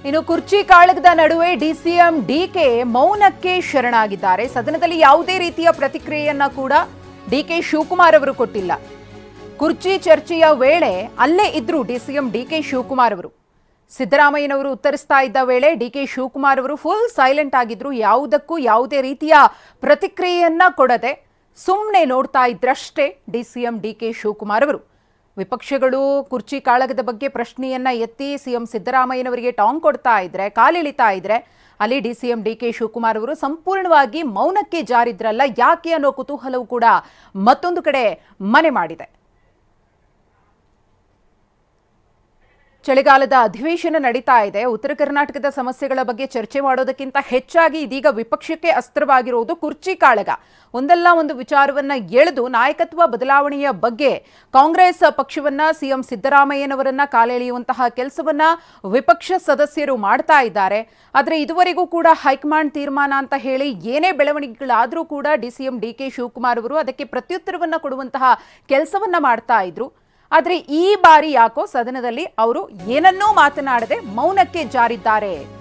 ಇನ್ನು ಕುರ್ಚಿ ಕಾಳಗದ ನಡುವೆ ಡಿಸಿಎಂ ಡಿಕೆ ಮೌನಕ್ಕೆ ಶರಣಾಗಿದ್ದಾರೆ. ಸದನದಲ್ಲಿ ಯಾವುದೇ ರೀತಿಯ ಪ್ರತಿಕ್ರಿಯೆಯನ್ನ ಕೂಡ ಡಿಕೆ ಶಿವಕುಮಾರ್ ಅವರು ಕೊಟ್ಟಿಲ್ಲ. ಕುರ್ಚಿ ಚರ್ಚೆಯ ವೇಳೆ ಅಲ್ಲೇ ಇದ್ರು ಡಿಸಿಎಂ ಡಿಕೆ ಶಿವಕುಮಾರ್ ಅವರು. ಸಿದ್ದರಾಮಯ್ಯನವರು ಉತ್ತರಿಸ್ತಾ ಇದ್ದ ವೇಳೆ ಡಿಕೆ ಶಿವಕುಮಾರ್ ಅವರು ಫುಲ್ ಸೈಲೆಂಟ್ ಆಗಿದ್ರು. ಯಾವುದಕ್ಕೂ ಯಾವುದೇ ರೀತಿಯ ಪ್ರತಿಕ್ರಿಯೆಯನ್ನ ಕೊಡದೆ ಸುಮ್ಮನೆ ನೋಡ್ತಾ ಇದ್ರಷ್ಟೇ ಡಿಸಿಎಂ ಡಿಕೆ ಶಿವಕುಮಾರ್ ಅವರು. ವಿಪಕ್ಷಗಳು ಕುರ್ಚಿ ಕಾಳಗದ ಬಗ್ಗೆ ಪ್ರಶ್ನೆಯನ್ನ ಎತ್ತಿ ಸಿಎಂ ಸಿದ್ದರಾಮಯ್ಯನವರಿಗೆ ಟಾಂಗ್ ಕೊಡ್ತಾ ಇದ್ರೆ, ಕಾಲಿಳಿತಾ ಇದ್ರೆ, ಅಲ್ಲಿ ಡಿಸಿಎಂ ಡಿಕೆ ಶಿವಕುಮಾರ್ ಅವರು ಸಂಪೂರ್ಣವಾಗಿ ಮೌನಕ್ಕೆ ಜಾರಿದ್ರಲ್ಲ ಯಾಕೆ ಅನ್ನೋ ಕುತೂಹಲವು ಕೂಡ ಮತ್ತೊಂದು ಕಡೆ ಮನೆ ಮಾಡಿದೆ. ಚಳಿಗಾಲದ ಅಧಿವೇಶನ ನಡೀತಾ ಇದೆ. ಉತ್ತರ ಕರ್ನಾಟಕದ ಸಮಸ್ಯೆಗಳ ಬಗ್ಗೆ ಚರ್ಚೆ ಮಾಡೋದಕ್ಕಿಂತ ಹೆಚ್ಚಾಗಿ ಇದೀಗ ವಿಪಕ್ಷಕ್ಕೆ ಅಸ್ತ್ರವಾಗಿರುವುದು ಕುರ್ಚಿ ಕಾಳಗ. ಒಂದಲ್ಲ ಒಂದು ವಿಚಾರವನ್ನ ಎಳೆದು ನಾಯಕತ್ವ ಬದಲಾವಣೆಯ ಬಗ್ಗೆ ಕಾಂಗ್ರೆಸ್ ಪಕ್ಷವನ್ನ, ಸಿಎಂ ಸಿದ್ದರಾಮಯ್ಯನವರನ್ನ ಕಾಲೆಳೆಯುವಂತಹ ಕೆಲಸವನ್ನ ವಿಪಕ್ಷ ಸದಸ್ಯರು ಮಾಡ್ತಾ ಇದ್ದಾರೆ. ಆದರೆ ಇದುವರೆಗೂ ಕೂಡ ಹೈಕಮಾಂಡ್ ತೀರ್ಮಾನ ಅಂತ ಹೇಳಿ ಏನೇ ಬೆಳವಣಿಗೆಗಳಾದರೂ ಕೂಡ ಡಿಸಿಎಂ ಡಿಕೆ ಶಿವಕುಮಾರ್ ಅವರು ಅದಕ್ಕೆ ಪ್ರತ್ಯುತ್ತರವನ್ನ ಕೊಡುವಂತಹ ಕೆಲಸವನ್ನ ಮಾಡ್ತಾ ಇದ್ರು. ಆದರೆ ಈ ಬಾರಿ ಯಾಕೋ ಸದನದಲ್ಲಿ ಅವರು ಏನನ್ನೂ ಮಾತನಾಡದೆ ಮೌನಕ್ಕೆ ಜಾರಿದ್ದಾರೆ.